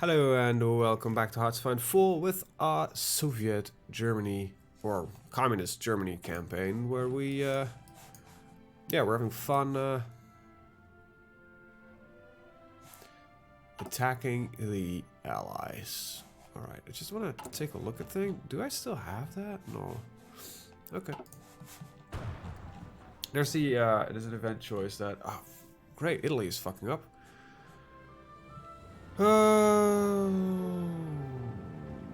Hello and welcome back to HoI4 with our Soviet Germany or Communist Germany campaign, where we're having fun attacking the Allies. All right, I just want to take a look at things. Do I still have that? No. Okay. There's an event choice that great, Italy is fucking up.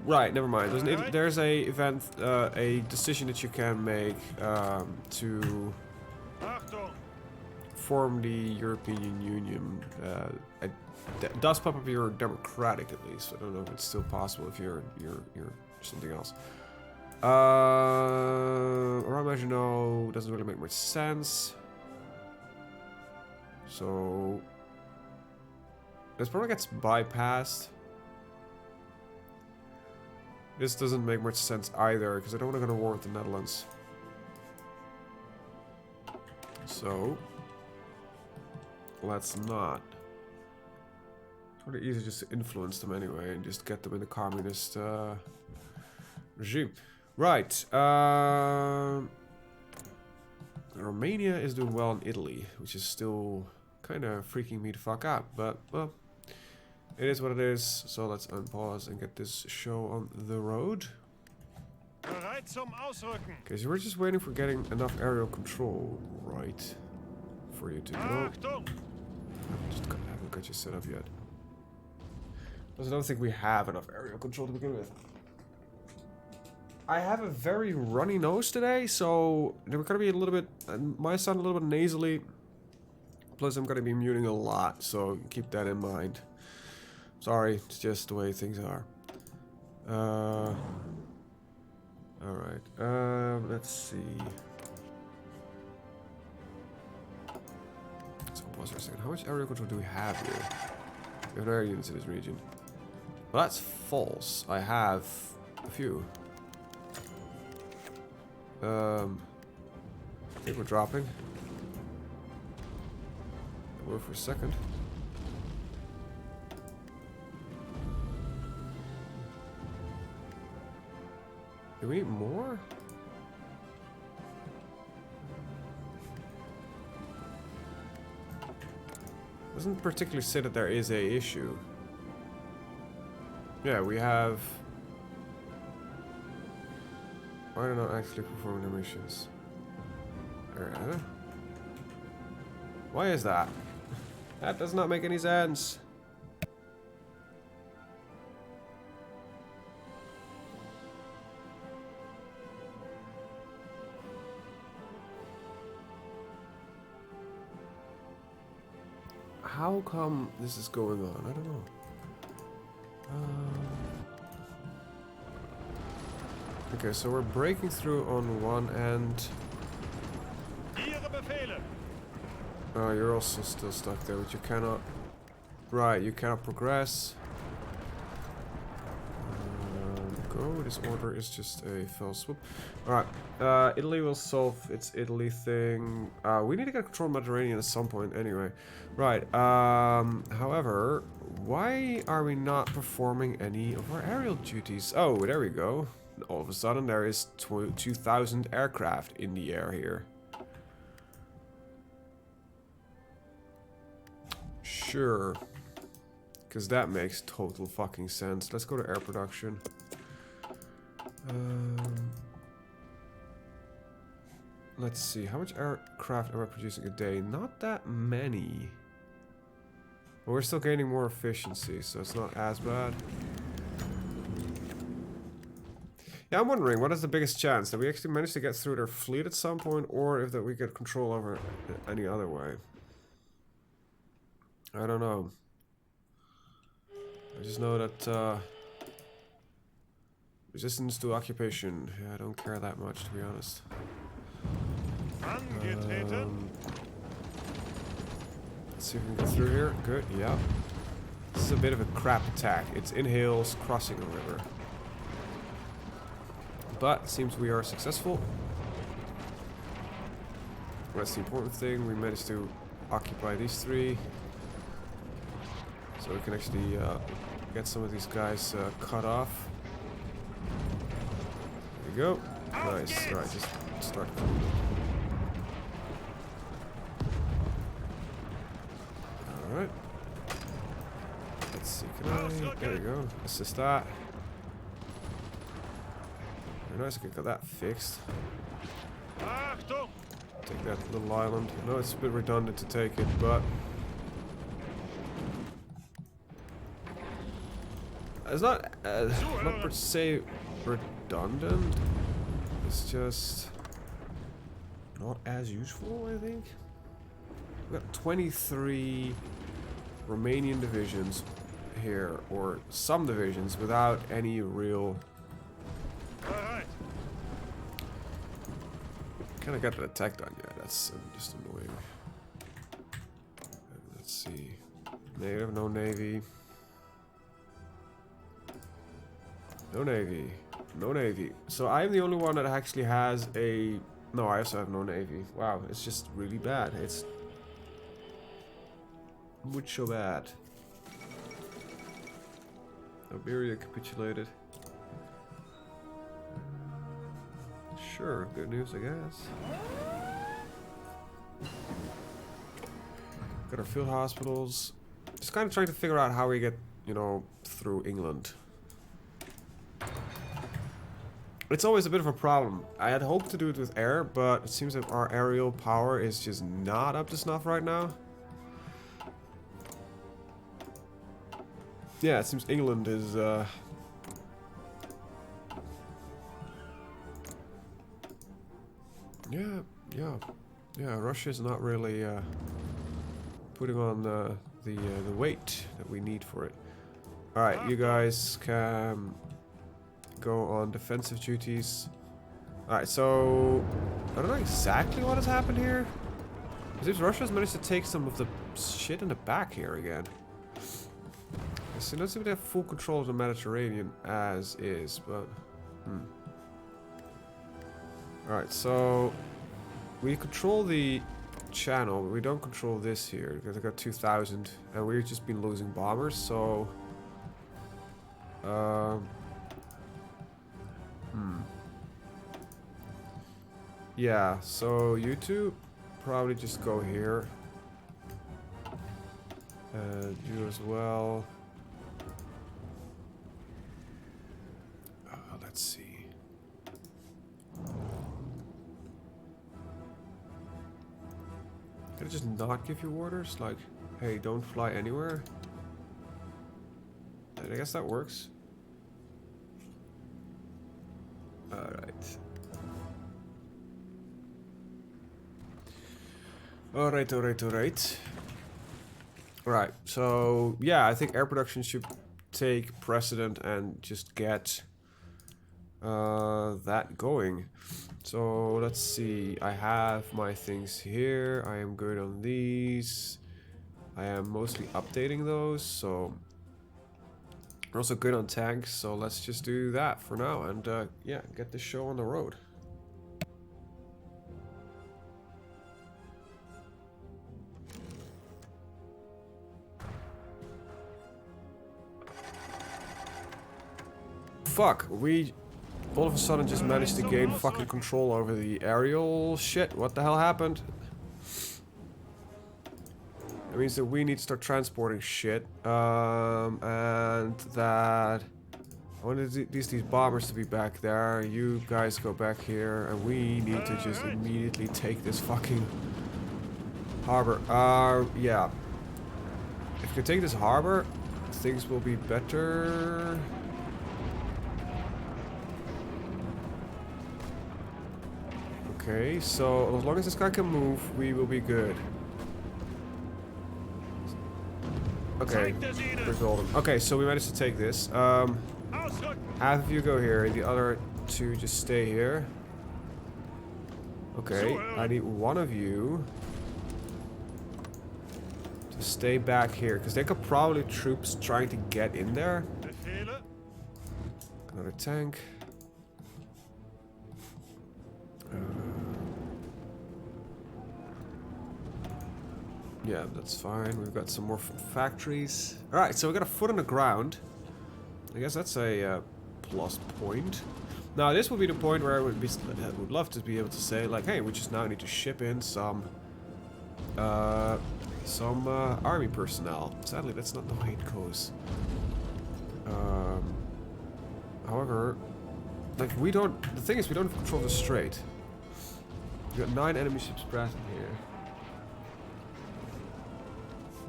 Right, never mind. There's a event, a decision that you can make to form the European Union. It does pop up if you're democratic, at least. I don't know if it's still possible if you're something else. Or I imagine no, doesn't really make much sense. So this probably gets bypassed. This doesn't make much sense either, because I don't want to go to war with the Netherlands. So let's not. It's pretty easy just to influence them anyway and just get them in the communist regime. Right. Romania is doing well in Italy, which is still kind of freaking me the fuck out, but well, it is what it is. So let's unpause and get this show on the road. Okay, so we're just waiting for getting enough aerial control, right, for you to go. I haven't got you set up yet. Because I don't think we have enough aerial control to begin with. I have a very runny nose today, so we're gonna be a little bit. Might sound a little bit nasally. Plus, I'm gonna be muting a lot, so keep that in mind. Sorry, it's just the way things are. Alright, let's see. So pause for a second. How much aerial control do we have here? We have no air units in this region. Well, that's false. I have a few. I think we're dropping. Wait for a second. Do we need more? Doesn't particularly say that there is a issue. Yeah, we have. Why are they not actually performing their missions? Why is that? That does not make any sense. How come this is going on? I don't know. Okay, so we're breaking through on one end. Oh, you're also still stuck there, but you cannot. Right, you cannot progress. Go. This order is just a fell swoop. Alright, Italy will solve its Italy thing. We need to get control of Mediterranean at some point anyway. Right, however, why are we not performing any of our aerial duties? Oh, there we go. All of a sudden there is 2,000 aircraft in the air here. Sure. Because that makes total fucking sense. Let's go to air production. Let's see, how much aircraft am I producing a day? Not that many. But we're still gaining more efficiency, so it's not as bad. Yeah, I'm wondering, what is the biggest chance? That we actually manage to get through their fleet at some point, or if that we get control over it any other way? I don't know. I just know that, resistance to occupation. Yeah, I don't care that much, to be honest. Let's see if we can get through here. Good, yeah. This is a bit of a crap attack. It's in hills, crossing a river. But it seems we are successful. That's the important thing. We managed to occupy these three. So we can actually get some of these guys cut off. There we go. Nice. Alright, just start. Alright. Let's see, can I... There we go. Assist that. Very nice, I got that fixed. Take that little island. I know it's a bit redundant to take it, but... It's not per se redundant. It's just not as useful, I think. We've got 23 Romanian divisions here, or some divisions, without any real... Kind of got an attack done yet. That's just annoying. Let's see. Native, no navy. No navy. No navy. So I'm the only one that actually has a... No, I also have no navy. Wow, it's just really bad. It's... mucho bad. Iberia capitulated. Sure, good news, I guess. Got our field hospitals. Just kind of trying to figure out how we get, you know, through England. It's always a bit of a problem. I had hoped to do it with air, but it seems that our aerial power is just not up to snuff right now. Yeah, it seems England is, Yeah, Russia's not really, putting on the weight that we need for it. Alright, you guys can go on defensive duties. Alright, so... I don't know exactly what has happened here. It seems Russia's managed to take some of the shit in the back here again. So let's see if they have full control of the Mediterranean as is, but... Alright, so... we control the channel, but we don't control this here, because I got 2,000, and we've just been losing bombers, so... Yeah, so you two probably just go here. You as well. Let's see. Can I just not give you orders? Like, hey, don't fly anywhere? I guess that works. Alright. Alright. Right, so yeah, I think air production should take precedent and just get that going. So let's see, I have my things here, I am good on these. I am mostly updating those, so we're also good on tanks, so let's just do that for now and yeah, get this show on the road. Fuck, we all of a sudden just managed to gain fucking control over the aerial shit. What the hell happened? That means that we need to start transporting shit. And that... I wanted these bombers to be back there. You guys go back here. And we need to just immediately take this fucking harbor. Yeah. If we can take this harbor, things will be better. Okay, so as long as this guy can move, we will be good. Okay, we're golden. Okay, so we managed to take this. Half of you go here, and the other two just stay here. Okay, I need one of you to stay back here, because they could probably troops trying to get in there. Another tank. Yeah, that's fine. We've got some more factories. Alright, so we got a foot on the ground. I guess that's a plus point. Now this would be the point where I would love to be able to say like, hey, we just now need to ship in some army personnel. Sadly, that's not the way it goes. However, like we don't. The thing is, we don't control the strait. We got 9 enemy ships present here.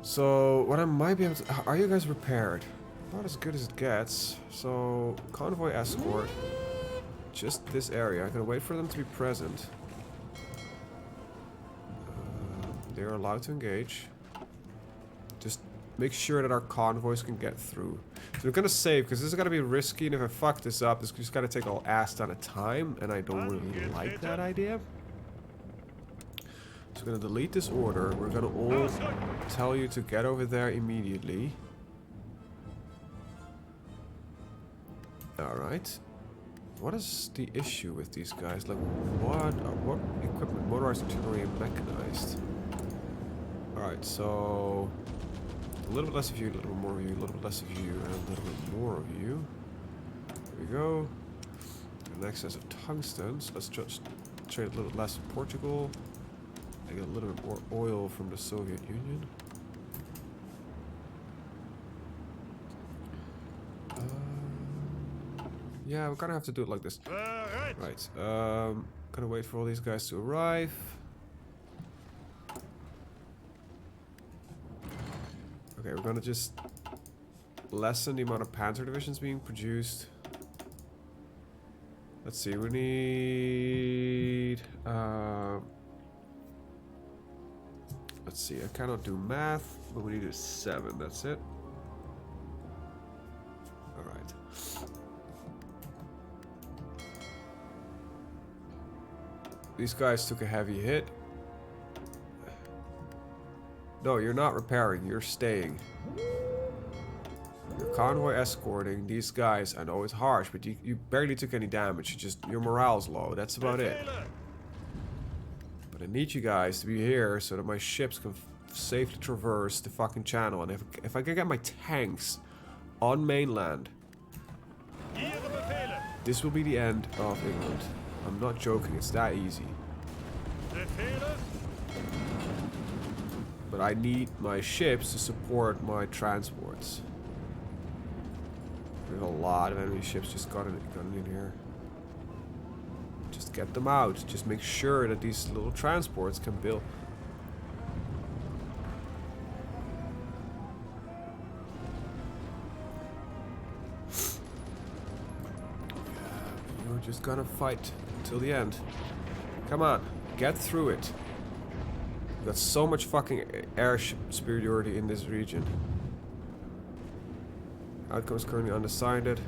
So what I might be able to. Are you guys repaired? About as good as it gets. So convoy escort. Just this area. I'm gonna wait for them to be present. They're allowed to engage. Just make sure that our convoys can get through. So we're gonna save, because this is gonna be risky, and if I fuck this up, this is just gonna take a ass ton of time, and I don't really like that idea. So we're gonna delete this order. We're gonna all tell you to get over there immediately. Alright. What is the issue with these guys? Like, what equipment? Motorized artillery and mechanized. Alright, so a little bit less of you, a little bit more of you, a little bit less of you, and a little bit more of you. There we go. An excess of tungstens. Let's just trade a little bit less with Portugal. I get a little bit more oil from the Soviet Union. Yeah, we're gonna have to do it like this. Right. Gonna wait for all these guys to arrive. Okay, we're gonna just lessen the amount of Panzer divisions being produced. Let's see, we need... let's see, I cannot do math, but we need a 7, that's it. Alright. These guys took a heavy hit. No, you're not repairing, you're staying. You're convoy escorting these guys. I know it's harsh, but you barely took any damage. Your morale's low, that's about it. But I need you guys to be here so that my ships can safely traverse the fucking channel. And if I can get my tanks on mainland, this will be the end of England. I'm not joking, it's that easy. But I need my ships to support my transports. There's a lot of enemy ships just got in here. Just get them out. Just make sure that these little transports can build. You're just gonna fight until the end. Come on, get through it. We've got so much fucking airship superiority in this region. Outcome is currently undecided.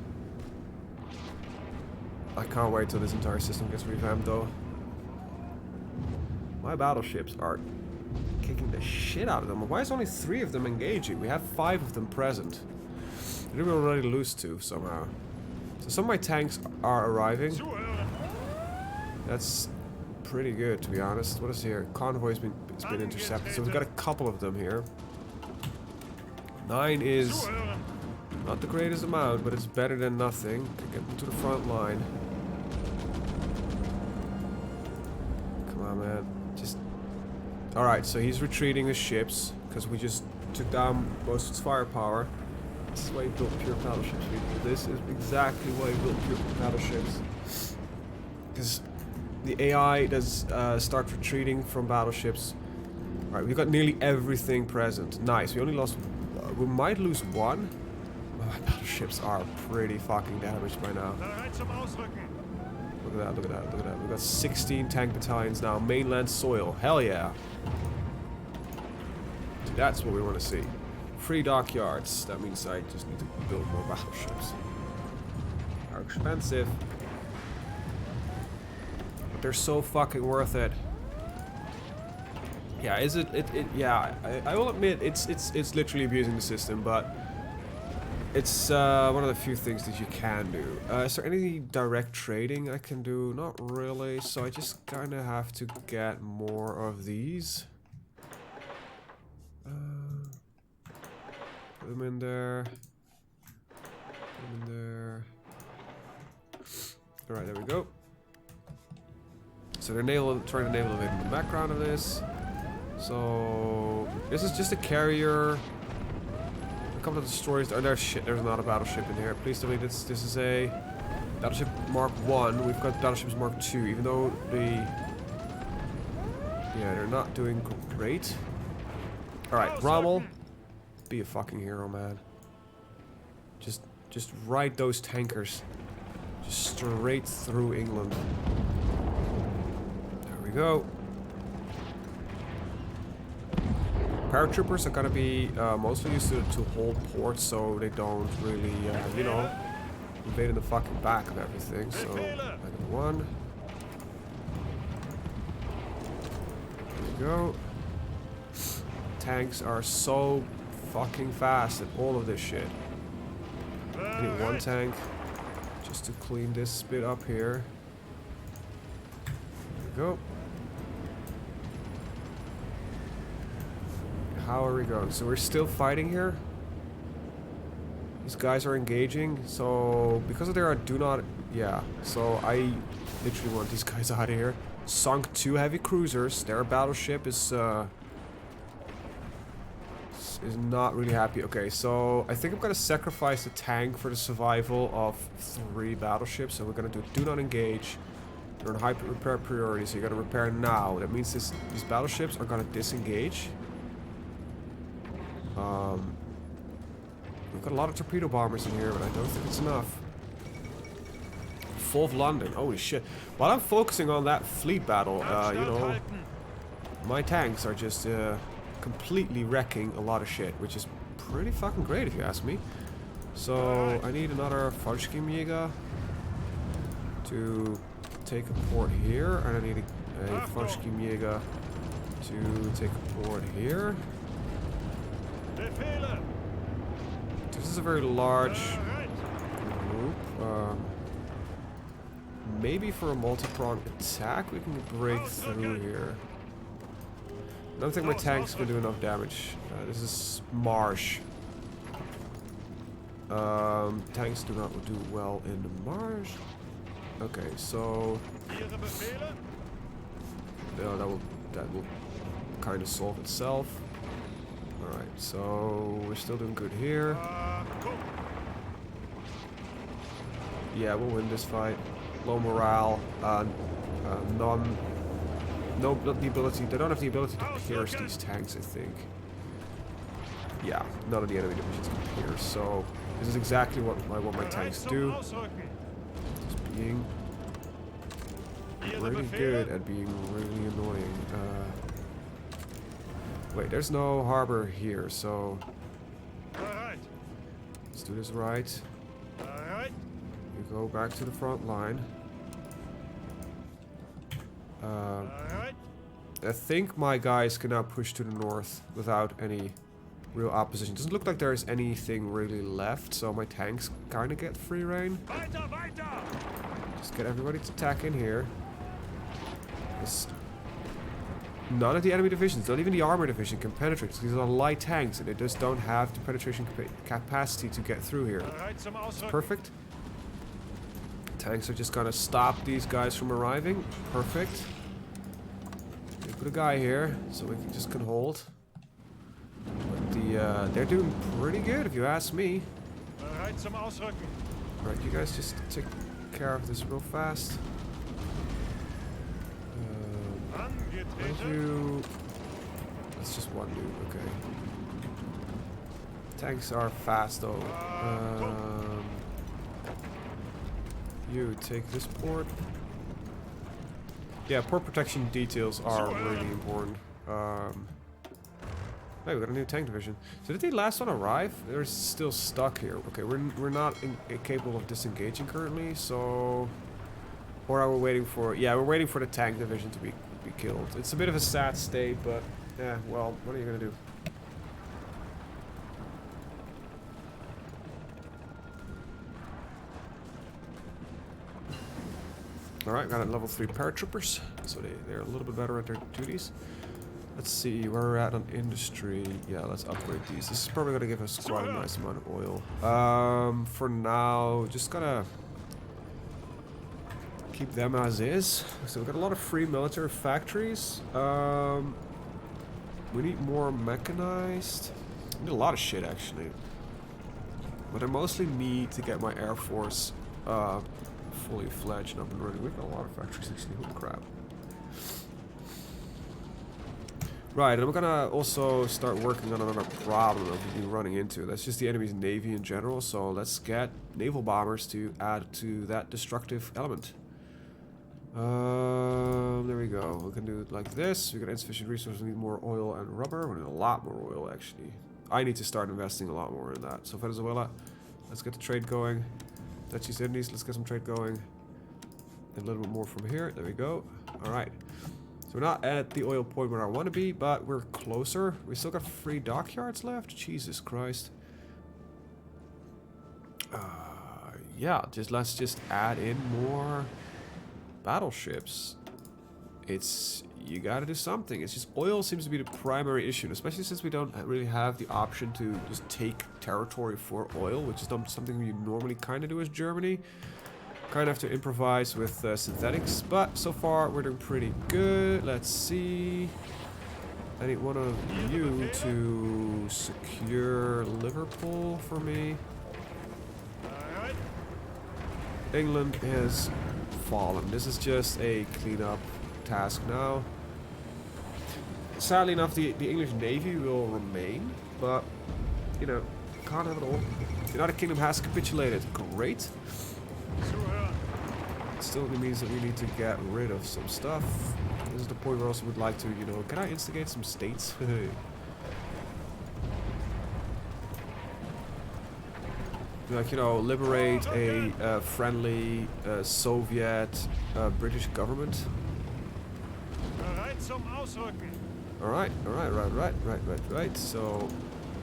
I can't wait till this entire system gets revamped though. My battleships are kicking the shit out of them. Why is only 3 of them engaging? We have 5 of them present. Did we already lose 2 somehow? So some of my tanks are arriving. That's pretty good, to be honest. What is here? Convoy's been intercepted. So we've got a couple of them here. 9 is not the greatest amount, but it's better than nothing. Can get them to the front line. Come on, man. Just... Alright, so he's retreating his ships, because we just took down most of its firepower. This is why he built pure battleships, people. This is exactly why he built pure battleships. Because the AI does start retreating from battleships. Alright, we've got nearly everything present. Nice, we only lost... we might lose 1. My battleships are pretty fucking damaged by now. Look at that, look at that, look at that. We've got 16 tank battalions now. Mainland soil. Hell yeah. That's what we want to see. Free dockyards. That means I just need to build more battleships. Are expensive. But they're so fucking worth it. Yeah, is it yeah, I will admit it's literally abusing the system, but it's one of the few things that you can do. Is there any direct trading I can do? Not really, so I just kind of have to get more of these. Put them in there. Put them in Alright, there we go. So they're trying to naval invade in the background of this. So this is just a carrier. A couple of destroyers. Oh, there's shit. There's not a battleship in here. Please tell me this is a battleship Mark 1. We've got battleships Mark 2. Even though they're not doing great. Alright, Rommel. Be a fucking hero, man. Just ride those tankers. Just straight through England. There we go. Paratroopers are gonna be mostly used to hold ports, so they don't really, you know, invade in the fucking back of everything. So, like one. There we go. Tanks are so fucking fast at all of this shit. I need one tank just to clean this bit up here. There we go. How are we going? So we're still fighting here. These guys are engaging. So because of their do not, yeah. So I literally want these guys out of here. Sunk 2 heavy cruisers. Their battleship is not really happy. Okay, so I think I'm gonna sacrifice the tank for the survival of 3 battleships. So we're gonna do not engage. They're on high repair priority, so you gotta repair now. That means these battleships are gonna disengage. We've got a lot of torpedo bombers in here, but I don't think it's enough. Full of London. Holy shit. While I'm focusing on that fleet battle, you know, my tanks are just completely wrecking a lot of shit, which is pretty fucking great if you ask me. So I need another Fallschirmjäger to take a port here, and I need a Fallschirmjäger to take a port here. This is a very large group. Maybe for a multi-pronged attack we can break through here. I don't think my tanks can do enough damage. This is marsh. Tanks do not do well in the marsh. Okay, so no, that will kind of solve itself. Alright, so we're still doing good here. Yeah, we'll win this fight. Low morale, not the ability. They don't have the ability to pierce these tanks, I think. Yeah, none of the enemy divisions can pierce. So this is exactly what I want my tanks to do. Just being really good at being really annoying. Wait, there's no harbor here, so let's do this right. You go back to the front line. I think my guys can now push to the north without any real opposition. Doesn't look like there's anything really left, so my tanks kind of get free reign. Just get everybody to attack in here. None of the enemy divisions, not even the armor division, can penetrate. These are light tanks, and they just don't have the penetration capacity to get through here. It's perfect. Tanks are just gonna stop these guys from arriving. Perfect. We put a guy here, so we can hold. But they're doing pretty good, if you ask me. Alright, you guys just take care of this real fast. That's just one dude, okay. Tanks are fast though. You take this port. Yeah, port protection details are really important. Hey, we got a new tank division. So did the last one arrive? They're still stuck here. Okay, we're not capable of disengaging currently, so... Or are we waiting for... Yeah, we're waiting for the tank division to be killed. It's a bit of a sad state, but... Yeah, well, what are you gonna do? Alright, got a level 3 paratroopers, so they're a little bit better at their duties. Let's see where we're at on industry. Yeah, let's upgrade these. This is probably gonna give us quite a nice amount of oil. For now, just gotta keep them as is. So we've got a lot of free military factories. We need more mechanized. We need a lot of shit, actually. But I mostly need to get my Air Force fully fledged and up and running. We've got a lot of factories, actually. Holy crap. Right, and I'm gonna also start working on another problem that we've been running into. That's just the enemy's navy in general. So let's get naval bombers to add to that destructive element. There we go. We can do it like this. We got insufficient resources. We need more oil and rubber. We need a lot more oil, actually. I need to start investing a lot more in that. So Venezuela, let's get the trade going. Dutch East Indies, let's get some trade going. And a little bit more from here. There we go. All right. So we're not at the oil point where I want to be, but we're closer. We still got 3 dockyards left. Jesus Christ. Yeah, let's just add in more battleships. You gotta do something. It's just oil seems to be the primary issue, especially since we don't really have the option to just take territory for oil, which is something we normally kind of do as Germany. Kind of have to improvise with synthetics, but so far we're doing pretty good. Let's see. I need one of you to secure Liverpool for me. England has fallen. This is just a cleanup task now. Sadly enough, the English Navy will remain, but, you know, can't have it all. The United Kingdom has capitulated. Great. It still means that we need to get rid of some stuff. This is the point where I also would like to, you know, can I instigate some states? Like, you know, liberate a friendly Soviet British government. Right. So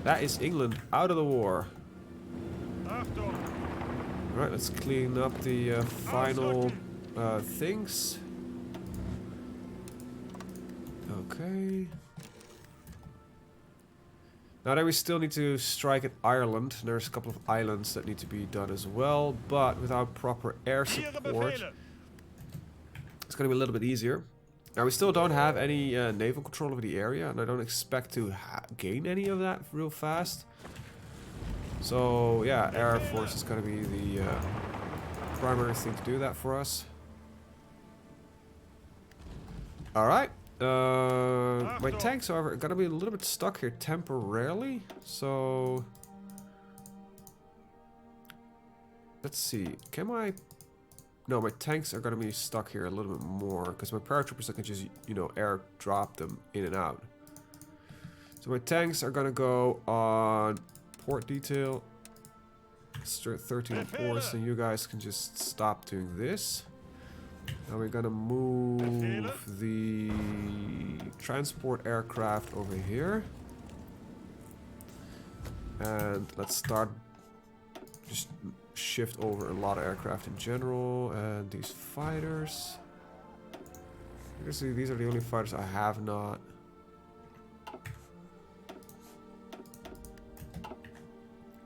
that is England out of the war. Alright, let's clean up the final things. Okay. Now then we still need to strike at Ireland. There's a couple of islands that need to be done as well, but without proper air support, it's going to be a little bit easier. Now we still don't have any naval control over the area, and I don't expect to gain any of that real fast. So yeah, Air Force is going to be the primary thing to do that for us. Alright. My tanks, however, are going to be a little bit stuck here temporarily. So let's see. Can I... No, my tanks are going to be stuck here a little bit more, because my paratroopers, I can just, you know, air drop them in and out. So my tanks are going to go on port detail. 13 ports, and you guys can just stop doing this. Now we're gonna move the transport aircraft over here. And let's start just shift over a lot of aircraft in general. And these fighters. You can see these are the only fighters I have not.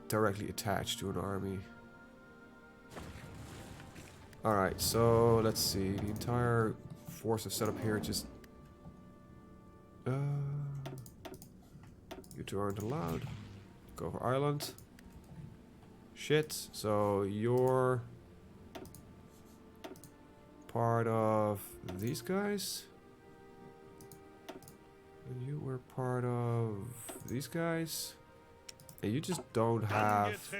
Directly attached to an army. Alright, so let's see. The entire force I've set up here just... you two aren't allowed. Go for Ireland. Shit, so you're part of these guys. And you were part of these guys. And you just don't have...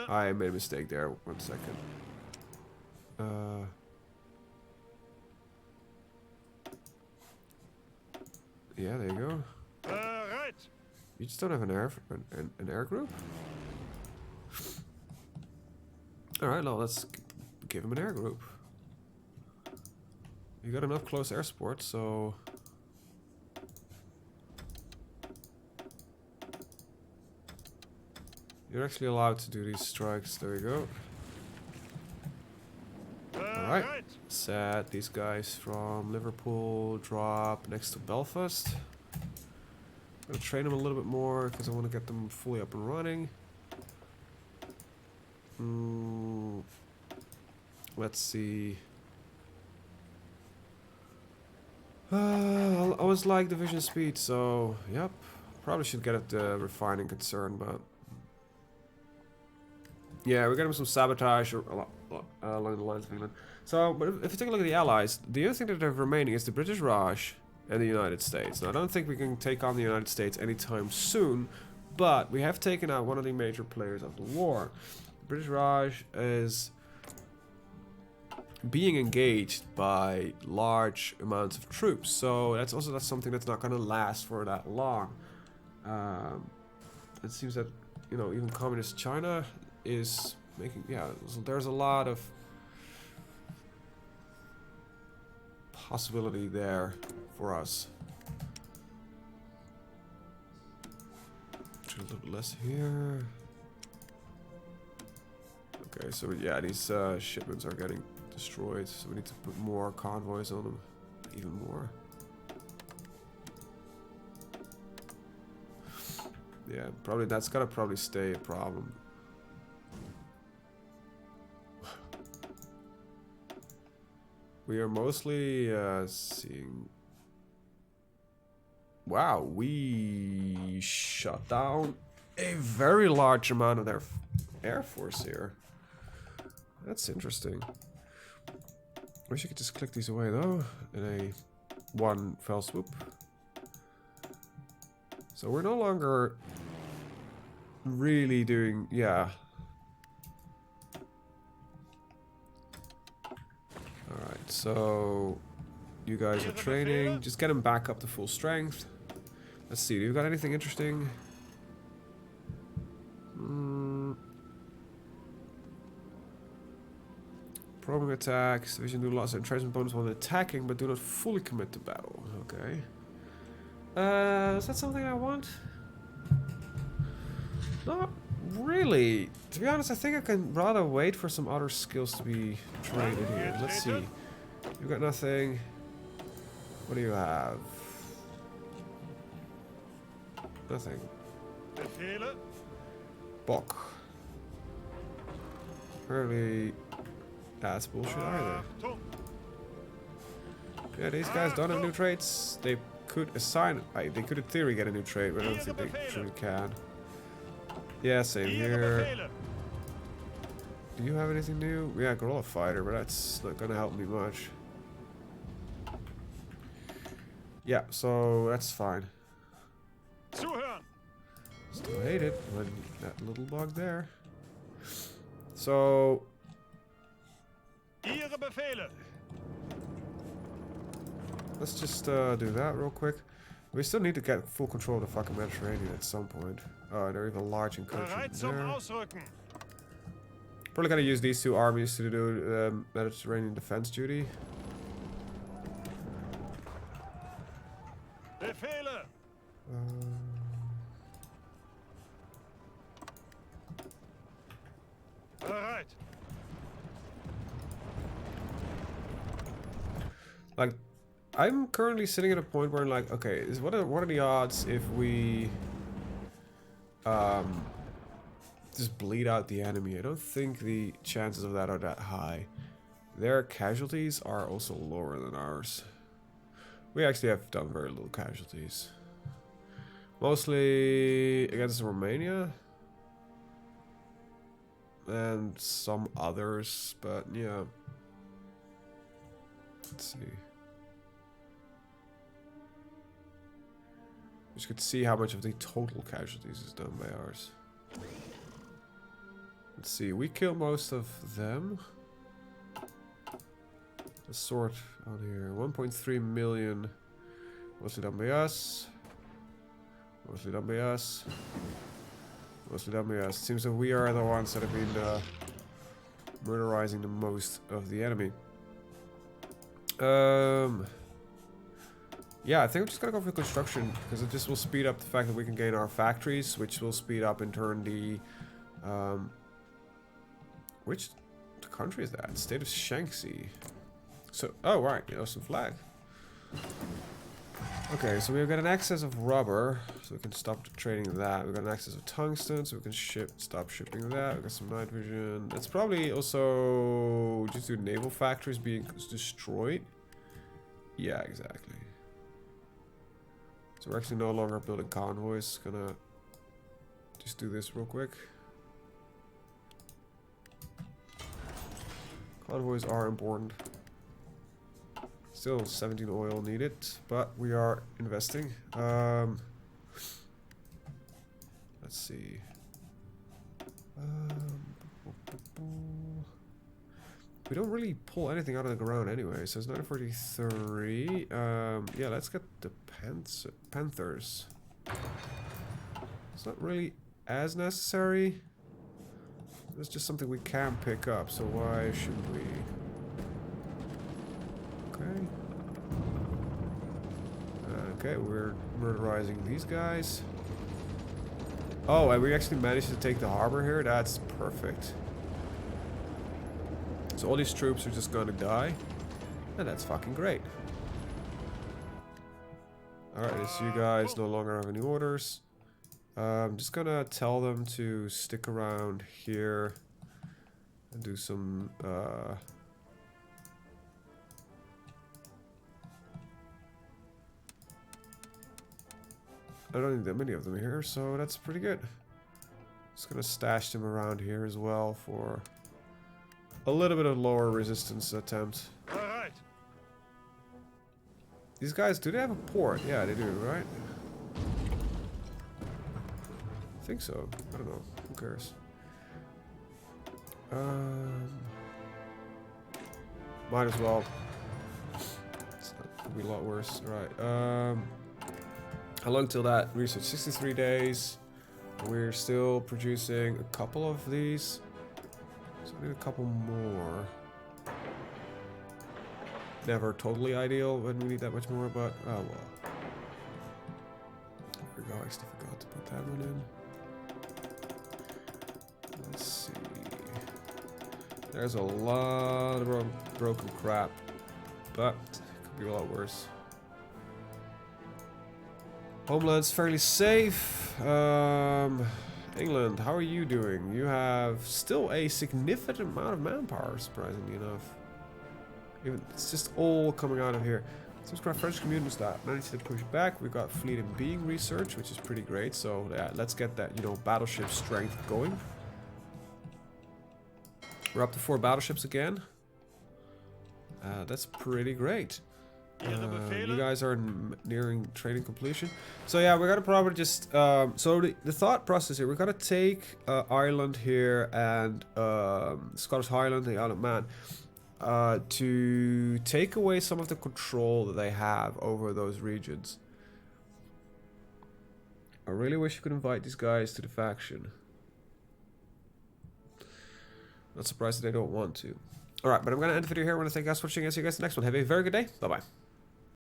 I made a mistake there. 1 second. Yeah, there you go. You just don't have an air group? Alright, well, let's give him an air group. You got enough close air support, so... You're actually allowed to do these strikes. There we go. Alright. Set these guys from Liverpool, drop next to Belfast. I'm gonna train them a little bit more because I want to get them fully up and running. Let's see. I always like division speed, so yep. Probably should get at the refining concern, but yeah, we're getting some sabotage along the lines of England. So, but if you take a look at the Allies, the only thing that are remaining is the British Raj and the United States. Now, I don't think we can take on the United States anytime soon, but we have taken out one of the major players of the war. The British Raj is being engaged by large amounts of troops, so that's something that's not going to last for that long. It seems that, you know, even communist China is making, yeah, so there's a lot of possibility there for us. A little bit less here. Okay, so yeah, these shipments are getting destroyed, so we need to put more convoys on them, even more. Yeah, probably that's gotta probably stay a problem. We are mostly seeing. Wow, we shut down a very large amount of their air force here. That's interesting. Wish I could just click these away though in a one fell swoop. So we're no longer really doing, yeah. Alright, so you guys are training. Just get them back up to full strength. Let's see, do you got anything interesting? Probing attacks. Division do lots of entrenchment bonus while attacking, but do not fully commit to battle. Okay. Is that something I want? Not really. To be honest, I think I can rather wait for some other skills to be trained in here. Let's see. You've got nothing. What do you have? Nothing. Bok. Apparently, that's bullshit either. Yeah, these guys don't have new traits. They could assign. They could in theory get a new trait, but I don't think they truly can. Yeah, same here. Do you have anything new? Yeah, Gorilla Fighter, but that's not gonna help me much. Yeah, so that's fine. Still hate it when that little bug there. So let's just do that real quick. We still need to get full control of the fucking Mediterranean at some point. They're even large incursion there. Probably gonna use these two armies to do Mediterranean defense duty. Like, I'm currently sitting at a point where I'm like, okay, what are the odds if we just bleed out the enemy? I don't think the chances of that are that high. Their casualties are also lower than ours. We actually have done very little casualties. Mostly against Romania. And some others, but yeah. Let's see. You could see how much of the total casualties is done by ours. Let's see, we kill most of them. Let's sort on here. 1.3 million. Mostly done by us. Mostly done by us. Mostly done by us. It seems that we are the ones that have been murderizing the most of the enemy. Yeah, I think I'm just gonna go for construction because it just will speed up the fact that we can gain our factories, which will speed up in turn the which country is that? State of Shaanxi. So, oh right, the Ocean flag. Okay, so we've got an excess of rubber, so we can stop trading that. We've got an excess of tungsten, so we can stop shipping that. We've got some night vision. That's probably also just due to naval factories being destroyed. Yeah, exactly. So we're actually no longer building convoys. Gonna just do this real quick. Convoys are important. Still 17 oil needed, but we are investing. Let's see. We don't really pull anything out of the ground anyway, so it's 943. Yeah, let's get the Panthers. It's not really as necessary. It's just something we can pick up, so why shouldn't we? Okay. Okay, we're murderizing these guys. Oh, and we actually managed to take the harbor here. That's perfect. So all these troops are just gonna die. And that's fucking great. Alright, so you guys no longer have any orders. I'm just gonna tell them to stick around here and do some I don't need that many of them here, so that's pretty good. Just gonna stash them around here as well for a little bit of lower resistance attempt. Alright. These guys, do they have a port? Yeah, they do, right? I think so. I don't know. Who cares? Might as well. It's could be a lot worse. Right. How long till that research? 63 days. We're still producing a couple of these. So we need a couple more. Never totally ideal when we need that much more, but oh well. There we go. I actually forgot to put that one in. Let's see. There's a lot of broken crap, but it could be a lot worse. Homeland's fairly safe. England, how are you doing? You have still a significant amount of manpower, surprisingly enough. Even it's just all coming out of here. Subscribe French communities that managed to push back. We've got fleet and being research, which is pretty great. So yeah, let's get that, you know, battleship strength going. We're up to 4 battleships again. That's pretty great. You guys are nearing training completion. So yeah, we're gonna probably just so the thought process here, we're gonna take Ireland here and Scottish Highland, the Isle of Man, to take away some of the control that they have over those regions. I really wish you could invite these guys to the faction. Not surprised that they don't want to. Alright, but I'm gonna end the video here. I want to thank you guys for watching. I'll see you guys in the next one. Have a very good day. Bye bye.